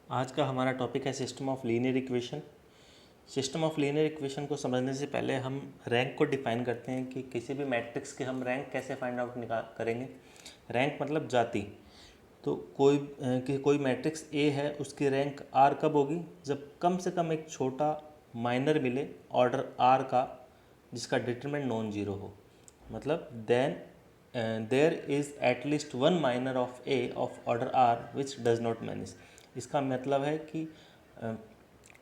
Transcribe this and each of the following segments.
आज का हमारा टॉपिक है system of linear equation. System of linear equation को समझने से पहले हम रैंक को डिफाइन करते हैं कि किसी भी मैट्रिक्स के हम रैंक कैसे फाइंड आउट निकाल करेंगे। रैंक मतलब जाति। तो कोई मैट्रिक्स ए है, उसकी रैंक आर कब होगी? जब कम से कम एक छोटा माइनर मिले ऑर्डर आर का जिसका डिटरमिनेंट नॉन जीरो हो। मतलब then there is at least one minor of A of order R which does not vanish. इसका मतलब है कि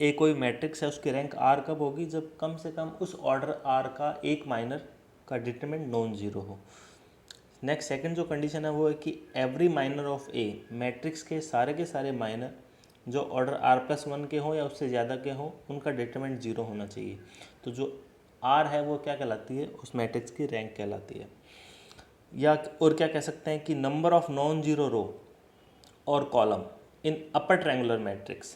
ए कोई मैट्रिक्स है, उसकी रैंक आर कब होगी? जब कम से कम उस ऑर्डर आर का एक माइनर का डिटरमिनेंट नॉन जीरो हो। नेक्स्ट सेकंड जो कंडीशन है वो है कि every minor of A, matrix के सारे माइनर जो ऑर्डर आर प्लस वन के हों या उससे ज़्यादा के हों, उनका डिटरमिनेंट जीरो होना चाहिए। तो जो आर है वो क्या कहलाती है? उस मैट्रिक्स की रैंक कहलाती है। या और क्या कह सकते हैं कि नंबर ऑफ नॉन जीरो रो और column in upper triangular matrix.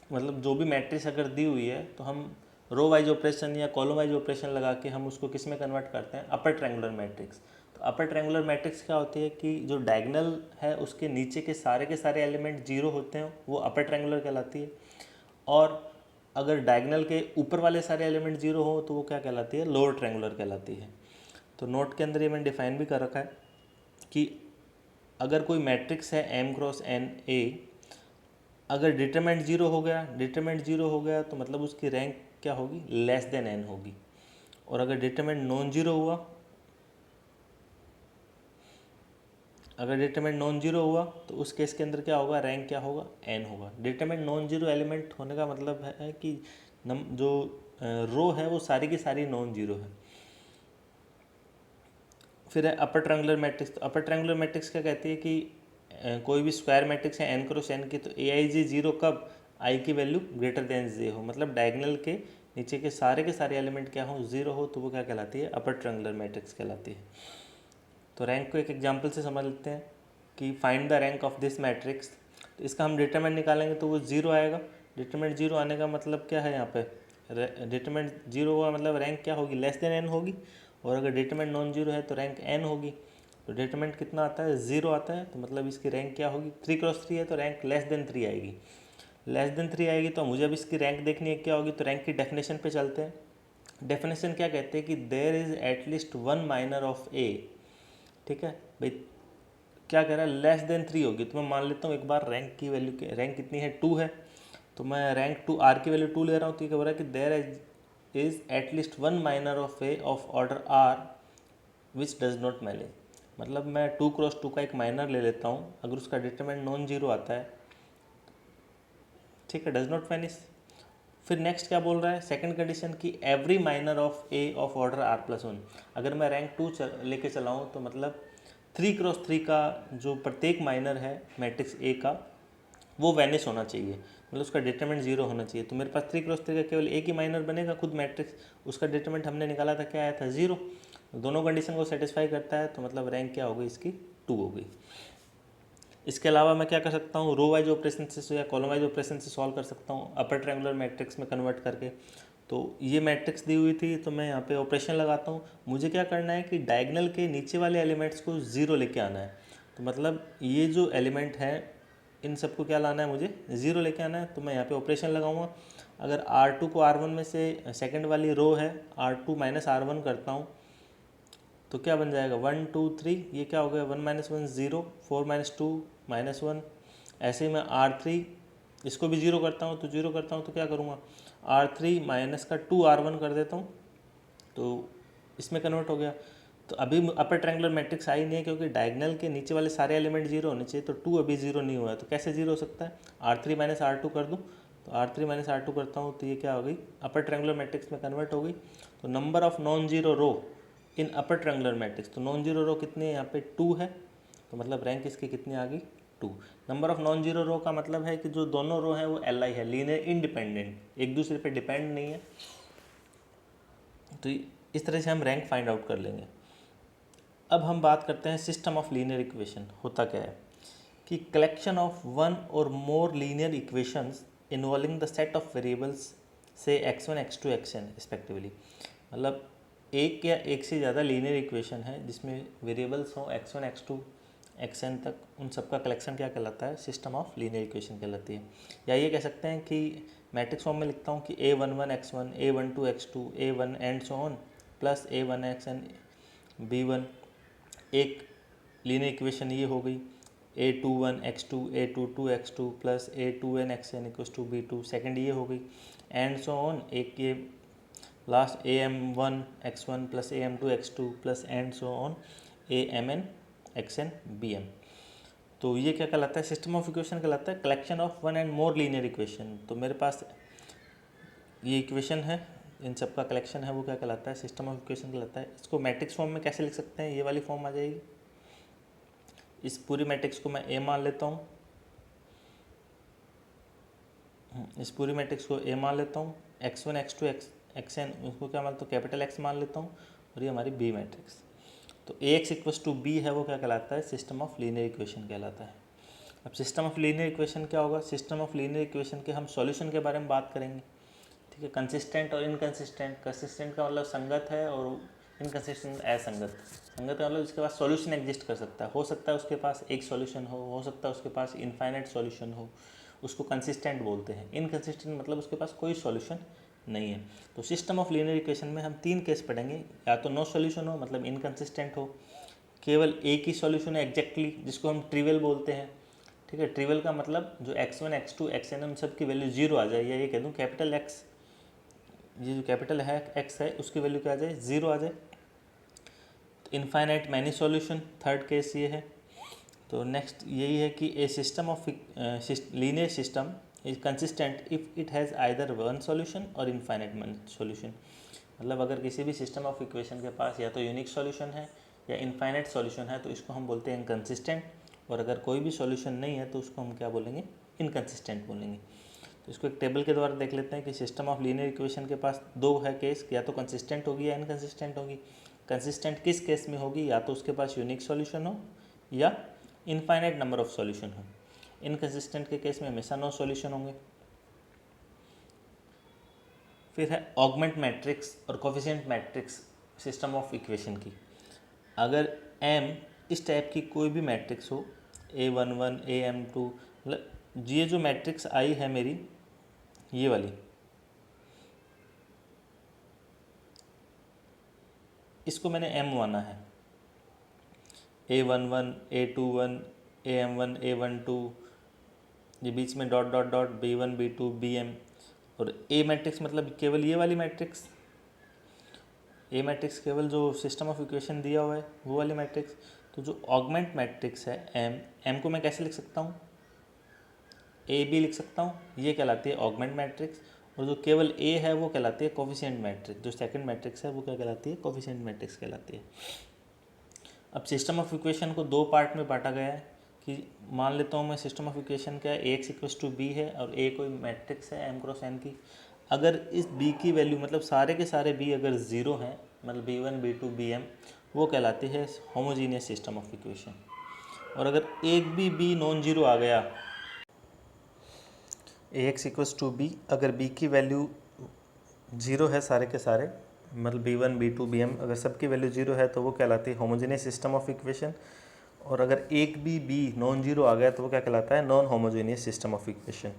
मतलब जो भी मैट्रिक्स अगर दी हुई है तो हम रो वाइज ऑपरेशन या कॉलम वाइज ऑपरेशन लगा के हम उसको किस में कन्वर्ट करते हैं? अपर ट्रायंगुलर मैट्रिक्स। तो अपर ट्रायंगुलर मैट्रिक्स क्या होती है कि जो डायगोनल है उसके नीचे के सारे एलिमेंट जीरो होते हैं, वो अपर ट्रायंगुलर कहलाती है। और अगर डायगोनल के ऊपर वाले सारे एलिमेंट जीरो हो तो वो क्या कहलाती है? लोअर ट्रायंगुलर कहलाती है। तो नोट के अंदर ये मैंने डिफाइन भी कर रखा है कि अगर कोई मैट्रिक्स है m क्रॉस n a, अगर डिटरमिनेंट जीरो हो गया तो मतलब उसकी रैंक क्या होगी? लेस देन n होगी। और अगर डिटरमिनेंट नॉन जीरो हुआ तो उस केस के अंदर क्या होगा? रैंक क्या होगा? n होगा। डिटरमिनेंट नॉन जीरो एलिमेंट होने का मतलब है कि जो रो है वो सारी की सारी नॉन जीरो है। फिर है अपर ट्रायंगुलर मैट्रिक्स। तो अपर ट्रायंगुलर मैट्रिक्स क्या कहती है कि कोई भी स्क्वायर मैट्रिक्स है n क्रॉस n की, तो ए आई जी जीरो कब? आई की वैल्यू ग्रेटर देन जे हो। मतलब डायगोनल के नीचे के सारे एलिमेंट क्या हो? जीरो हो, तो वो क्या कहलाती है? अपर ट्रायंगुलर मैट्रिक्स कहलाती है। तो रैंक को एक एग्जांपल से समझ लेते हैं कि find the rank of this matrix. तो इसका हम डिटरमिनेंट निकालेंगे तो वो जीरो आएगा। डिटरमिनेंट जीरो आने का मतलब क्या है? यहाँ पे डिटरमिनेंट जीरो हुआ मतलब रैंक क्या होगी? लेस देन एन होगी। और अगर डिटरमिनेंट नॉन जीरो है तो रैंक एन होगी। तो डिटरमिनेंट कितना आता है? जीरो आता है। तो मतलब इसकी रैंक क्या होगी? 3 क्रॉस 3 है तो रैंक लेस देन 3 आएगी। लेस देन 3 आएगी तो मुझे अब इसकी रैंक देखनी है क्या होगी। तो रैंक की डेफिनेशन पे चलते हैं। डेफिनेशन क्या कहते हैं कि there is at least one minor of A. ठीक है भाई, क्या कह रहा है? लेस देन 3 होगी। तो मैं मान लेता हूँ एक बार रैंक की वैल्यू, रैंक कितनी है? 2 है। तो मैं रैंक 2 आर की वैल्यू 2 ले रहा हूँ। तो ये कह रहा है कि there is at least one minor of A of order R which does not vanish. मतलब मैं 2 क्रॉस 2 का एक माइनर ले लेता हूँ, अगर उसका डिटरमिनेंट नॉन जीरो आता है, ठीक है, डज नॉट वैनिश। फिर नेक्स्ट क्या बोल रहा है? सेकंड कंडीशन की every minor of A of order R plus one. अगर मैं रैंक 2 लेके चलाऊँ तो मतलब 3 क्रॉस 3 का जो प्रत्येक माइनर है मैट्रिक्स ए का, वो वैनिश होना चाहिए। मतलब उसका डिटरमिनेंट जीरो होना चाहिए। तो मेरे पास 3 क्रॉस 3 का केवल एक ही माइनर बनेगा खुद मैट्रिक्स, उसका डिटरमिनेंट हमने निकाला था, क्या आया था? जीरो। दोनों कंडीशन को सेटिस्फाई करता है तो मतलब रैंक क्या हो गई इसकी? 2 हो गई। इसके अलावा मैं क्या कर सकता हूँ? रो वाइज ऑपरेशन से या कॉलम वाइज ऑपरेशन से सॉल्व कर सकता हूँ अपर ट्रायंगुलर मैट्रिक्स में कन्वर्ट करके। तो ये मैट्रिक्स दी हुई थी तो मैं यहाँ पे ऑपरेशन लगाता हूँ। मुझे क्या करना है कि डायगोनल के नीचे वाले एलिमेंट्स को ज़ीरो लेके आना है। तो मतलब ये जो एलिमेंट है इन सबको क्या लाना है? मुझे ज़ीरो लेके आना है। तो मैं यहाँ पे ऑपरेशन लगाऊंगा। अगर R2 को R1 में से सेकंड वाली रो है R2 माइनस R1 करता हूँ तो क्या बन जाएगा? 1 2 3, ये क्या हो गया? 1 माइनस 1 ज़ीरो, 4 माइनस 2 -1। ऐसे ही मैं R3 इसको भी ज़ीरो करता हूँ, तो ज़ीरो करता हूँ तो क्या करूँगा? R3 माइनस का 2 R1 कर देता हूँ, तो इसमें कन्वर्ट हो गया। तो अभी अपर ट्रायंगुलर मैट्रिक्स आई नहीं है क्योंकि डायगोनल के नीचे वाले सारे एलिमेंट जीरो होने चाहिए। तो 2 अभी जीरो नहीं हुआ है, तो कैसे जीरो हो सकता है? R3 माइनस R2 कर दूँ, तो R3 माइनस R2 करता हूँ तो ये क्या हो गई? अपर ट्रायंगुलर मैट्रिक्स में कन्वर्ट हो गई। तो number of non zero row in upper triangular matrix, तो नॉन जीरो रो कितनी है? यहाँ पे 2 है। तो मतलब रैंक इसकी कितनी आ गई? 2। नंबर ऑफ नॉन जीरो रो का मतलब है कि जो दोनों रो हैं वो एल आई है, लीनियर इंडिपेंडेंट, एक दूसरे पे डिपेंड नहीं है। तो इस तरह से हम रैंक फाइंड आउट कर लेंगे। अब हम बात करते हैं सिस्टम ऑफ लीनियर इक्वेशन। होता क्या है कि collection of one or more linear equations involving the set of variables से x1 x2 xn रिस्पेक्टिवली। मतलब एक या एक से ज़्यादा लीनियर इक्वेशन है जिसमें वेरिएबल्स हों x1 x2 xn तक, उन सबका कलेक्शन क्या कहलाता है? सिस्टम ऑफ लीनियर इक्वेशन कहलाती है। या ये कह सकते हैं कि मैट्रिक्स फॉर्म में लिखता हूँ कि a11 x1 a12 x2 a1 and so on plus a1 xn b1, एक लीनियर इक्वेशन ये हो गई। a21 x2 a22 x2 plus a2n xn equals to b2, second ये हो गई। एंड सो ऑन, एक ये last am1 x1 plus am2 x2 plus and so on amn xn bm। तो ये क्या कहलाता है? सिस्टम ऑफ इक्वेशन कहलाता है, collection of one and more linear equation. तो मेरे पास ये इक्वेशन है, इन सब का कलेक्शन है, वो क्या कहलाता है? सिस्टम ऑफ इक्वेशन कहलाता है। इसको मैट्रिक्स फॉर्म में कैसे लिख सकते हैं? ये वाली फॉर्म आ जाएगी। इस पूरी मैट्रिक्स को मैं ए मान लेता हूँ, इस पूरी मैट्रिक्स को ए मान लेता हूँ, x1 x2 xn उसको क्या मानता हूँ? कैपिटल X मान लेता हूँ, और ये हमारी बी मैट्रिक्स। तो Ax इक्वल्स टू बी है, वो क्या कहलाता है? सिस्टम ऑफ लीनियर इक्वेशन कहलाता है। अब सिस्टम ऑफ लीनियर इक्वेशन क्या होगा? सिस्टम ऑफ लीनियर इक्वेशन के हम सॉल्यूशन के बारे में बात करेंगे, ठीक है। कंसिस्टेंट और इनकंसिस्टेंट, कंसिस्टेंट का मतलब संगत है और इनकंसिस्टेंट असंगत। संगत का मतलब इसके पास सॉल्यूशन एग्जिस्ट कर सकता है उसके पास एक सॉल्यूशन हो सकता है उसके पास इनफाइनाइट सॉल्यूशन हो, उसको कंसिस्टेंट बोलते हैं। इनकंसिस्टेंट मतलब उसके पास कोई सॉल्यूशन नहीं है। तो सिस्टम ऑफ लीनियर इक्वेशन में हम तीन केस पढ़ेंगे, या तो नो सॉल्यूशन हो मतलब इनकंसिस्टेंट हो, केवल एक ही सॉल्यूशन है एग्जैक्टली, जिसको हम ट्रिवियल बोलते हैं, ठीक है। ट्रिवियल का मतलब जो x1 x2 xn उन सब की वैल्यू जीरो आ जाए, या ये कह दूँ कैपिटल X, ये जो कैपिटल है x है उसकी वैल्यू क्या आ जाए? जीरो आ जाए। तो infinite many solution, third case ये है। तो नेक्स्ट यही है कि a system of linear system is consistent if it has either one solution or infinite solution. मतलब अगर किसी भी सिस्टम ऑफ इक्वेशन के पास या तो यूनिक सॉल्यूशन है या इनफाइनाइट सॉल्यूशन है, तो इसको हम बोलते हैं इनकंसिस्टेंट। और अगर कोई भी सॉल्यूशन नहीं है तो उसको हम क्या बोलेंगे? इनकंसिस्टेंट बोलेंगे। तो इसको एक टेबल के द्वारा देख लेते हैं कि सिस्टम ऑफ लीनियर इक्वेशन के पास दो है केस, या तो कंसिस्टेंट होगी या इनकंसिस्टेंट होगी। कंसिस्टेंट किस केस में होगी? या तो उसके पास यूनिक सॉल्यूशन हो या इनफाइनाइट नंबर ऑफ सॉल्यूशन हो। इनकंसिस्टेंट के केस में हमेशा नो सॉल्यूशन होंगे। फिर है ऑगमेंट मैट्रिक्स और coefficient matrix system of equation की। अगर m इस टाइप की कोई भी मैट्रिक्स हो, a11 am2, मतलब ये जो मैट्रिक्स आई है मेरी, ये वाली, इसको मैंने m माना है, a11 a21 am1 a12, ये बीच में dot dot dot b1 b2 bm, और a मैट्रिक्स मतलब केवल ये वाली मैट्रिक्स, ए मैट्रिक्स केवल जो सिस्टम ऑफ इक्वेशन दिया हुआ है वो वाली मैट्रिक्स। तो जो ऑगमेंट मैट्रिक्स है एम को मैं कैसे लिख सकता हूँ? ए बी लिख सकता हूँ, ये कहलाती है ऑगमेंट मैट्रिक्स। और जो केवल ए है वो कहलाती है कोफिशिएंट मैट्रिक्स। जो सेकंड मैट्रिक्स है वो क्या कहलाती है? कोफिशिएंट मैट्रिक्स कहलाती है। अब सिस्टम ऑफ इक्वेशन को दो पार्ट में बांटा गया है कि मान लेता हूँ मैं सिस्टम ऑफ इक्वेशन का ए एक्स इक्वल्स टू बी है और ए कोई मैट्रिक्स है एम क्रॉस एन की। अगर इस बी की वैल्यू मतलब सारे के सारे बी अगर ज़ीरो हैं, मतलब b1 b2 bm, वो कहलाती है होमोजीनियस सिस्टम ऑफ इक्वेशन। और अगर एक भी बी नॉन जीरो आ गया, ए एक्स इक्वल्स टू बी, अगर बी की वैल्यू ज़ीरो है सारे के सारे, मतलब b1 b2 bm अगर सबकी वैल्यू ज़ीरो है तो वो कहलाती है होमोजीनियस सिस्टम ऑफ इक्वेशन। और अगर एक भी बी नॉन जीरो आ गया तो वो क्या कहलाता है? Non homogeneous system of equation.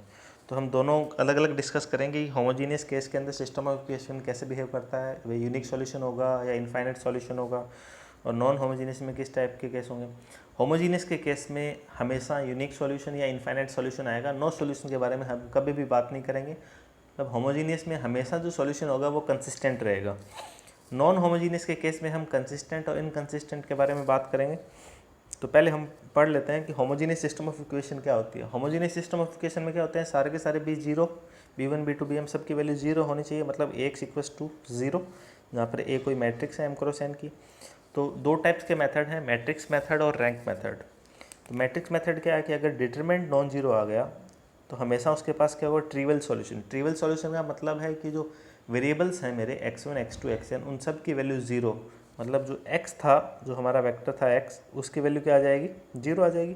तो हम दोनों अलग अलग डिस्कस करेंगे। होमोजीनियस केस के अंदर सिस्टम ऑफ इक्वेशन कैसे बिहेव करता है, वह यूनिक सॉल्यूशन होगा या इनफाइनाइट सॉल्यूशन होगा, और नॉन होमोजीनियस में किस टाइप के केस होंगे। होमोजीनियस के केस में हमेशा यूनिक सॉल्यूशन या इनफाइनाइट सॉल्यूशन आएगा। नो सॉल्यूशन के बारे में हम कभी भी बात नहीं करेंगे। मतलब होमोजीनियस में हमेशा जो सॉल्यूशन होगा वो कंसिस्टेंट रहेगा। नॉन होमोजीनियस के केस में हम कंसिस्टेंट और इनकंसिस्टेंट के बारे में बात करेंगे। तो पहले हम पढ़ लेते हैं कि होमोजीनियस सिस्टम ऑफ इक्वेशन क्या होती है। होमोजीनियस सिस्टम ऑफ इक्वेशन में क्या होते हैं? सारे के सारे B zero, b1 b2 bm सब की वैल्यू जीरो होनी चाहिए, मतलब एक्स इक्वल्स टू जीरो, जहाँ पर ए कोई मैट्रिक्स है एम क्रॉस एन की। तो दो टाइप्स के मेथड हैं, मैट्रिक्स मेथड और रैंक मेथड। तो मैट्रिक्स मेथड क्या है कि अगर डिटरमिनेंट नॉन जीरो आ गया तो हमेशा उसके पास क्या होगा? Trivial solution. ट्रिवियल सॉल्यूशन का मतलब है कि जो वेरिएबल्स हैं मेरे x1 x2 xn उन सब की वैल्यू ज़ीरो, मतलब जो x था, जो हमारा वेक्टर था x, उसकी वैल्यू क्या आ जाएगी? जीरो आ जाएगी।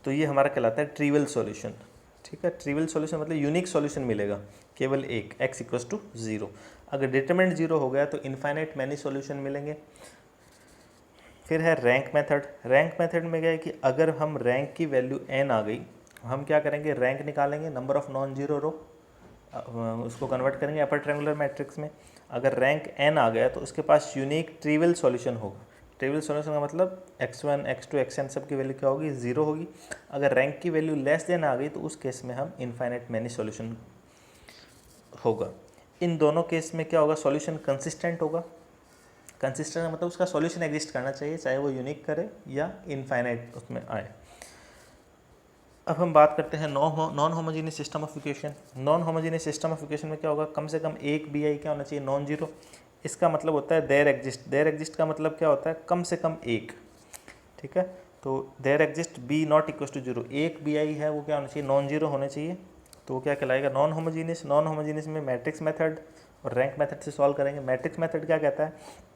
तो ये हमारा कहलाता है ट्रिवियल सॉल्यूशन, ठीक है। ट्रिवियल सॉल्यूशन मतलब यूनिक सॉल्यूशन मिलेगा केवल एक, x इक्वल्स टू जीरो। अगर डिटरमिनेंट जीरो हो गया तो इनफाइनाइट मैनी सॉल्यूशन मिलेंगे। फिर है रैंक मेथड। रैंक मेथड में क्या है कि अगर हम रैंक की वैल्यू n आ गई, हम क्या करेंगे, रैंक निकालेंगे, नंबर ऑफ नॉन जीरो रो, उसको कन्वर्ट करेंगे अपर ट्रायंगुलर मैट्रिक्स में। अगर रैंक n आ गया तो उसके पास यूनिक ट्रिवियल सॉल्यूशन होगा। ट्रिवियल सॉल्यूशन का मतलब x1 x2 xn सब की वैल्यू क्या होगी, 0 होगी। अगर रैंक की वैल्यू लेस देन आ गई तो उस केस में हम इनफाइनाइट मैनी सॉल्यूशन होगा। इन दोनों केस में क्या होगा, सॉल्यूशन कंसिस्टेंट होगा। कंसिस्टेंट का मतलब उसका सॉल्यूशन एग्जिस्ट करना चाहिए, चाहे वो यूनिक करे या इनफाइनाइट उसमें आए। अब हम बात करते हैं non homogeneous system of equation. Non homogeneous system of equation में क्या होगा, कम से कम एक बी आई क्या होना चाहिए, नॉन जीरो। इसका मतलब होता है देयर एग्जिस्ट। देयर एग्जिस्ट का मतलब क्या होता है, कम से कम एक, ठीक है। तो there exist b not equal to zero, एक बी आई है वो क्या होना चाहिए, नॉन जीरो होना चाहिए। तो वो क्या कहलाएगा, नॉन होमोजीनियस। नॉन होमोजीनियस में मैट्रिक्स मेथड और रैंक मेथड से सॉल्व करेंगे। मैट्रिक्स मेथड क्या कहता है,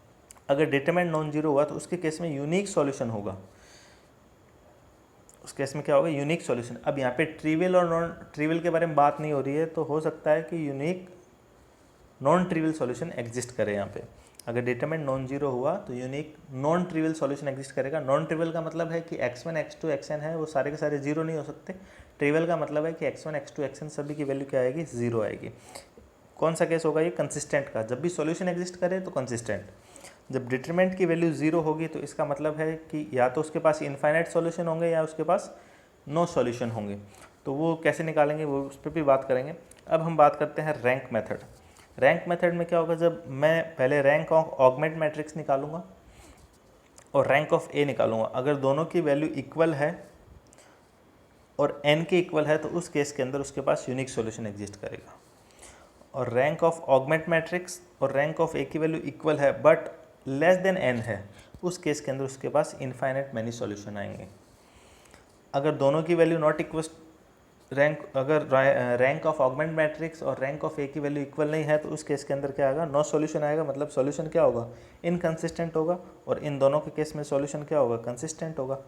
अगर डिटरमिनेंट नॉन जीरो हुआ तो उसके केस में यूनिक सॉल्यूशन होगा। उस केस में क्या होगा, यूनिक सॉल्यूशन। अब यहाँ पे ट्रिवियल और नॉन ट्रिवियल के बारे में बात नहीं हो रही है, तो हो सकता है कि unique non trivial solution exist करे। यहाँ पे अगर डिटरमिनेंट नॉन जीरो हुआ तो unique non trivial solution exist करेगा। नॉन ट्रिवियल का मतलब है कि x1 x2 xn है वो सारे के सारे जीरो नहीं हो सकते। ट्रिवियल का मतलब है कि x1 x2 xn सभी की वैल्यू क्या आएगी, जीरो आएगी। कौन सा केस होगा ये, कंसिस्टेंट का। जब भी सॉल्यूशन एग्जिस्ट करे तो कंसिस्टेंट। जब डिटरमिनेंट की वैल्यू जीरो होगी तो इसका मतलब है कि या तो उसके पास इनफाइनाइट सॉल्यूशन होंगे या उसके पास नो सॉल्यूशन होंगे। तो वो कैसे निकालेंगे वो उस पर भी बात करेंगे। अब हम बात करते हैं रैंक मेथड। रैंक मेथड में क्या होगा, जब मैं पहले रैंक ऑफ ऑगमेंट मैट्रिक्स निकालूंगा और रैंक ऑफ ए निकालूंगा। अगर दोनों की वैल्यू इक्वल है और n के इक्वल है तो उस केस के अंदर उसके पास यूनिक सॉल्यूशन एग्जिस्ट करेगा। और रैंक ऑफ ऑगमेंट मैट्रिक्स और रैंक ऑफ ए की वैल्यू इक्वल है बट लेस देन n है, उस केस के अंदर उसके पास इनफाइनाइट मैनी सॉल्यूशन आएंगे। अगर दोनों की वैल्यू नॉट इक्वल, अगर रैंक ऑफ ऑगमेंट मैट्रिक्स और रैंक ऑफ ए की वैल्यू इक्वल नहीं है तो उस केस के अंदर क्या आएगा, नो सॉल्यूशन आएगा। मतलब सॉल्यूशन क्या होगा, इनकंसिस्टेंट होगा। और इन दोनों के केस में सॉल्यूशन क्या होगा, कंसिस्टेंट होगा।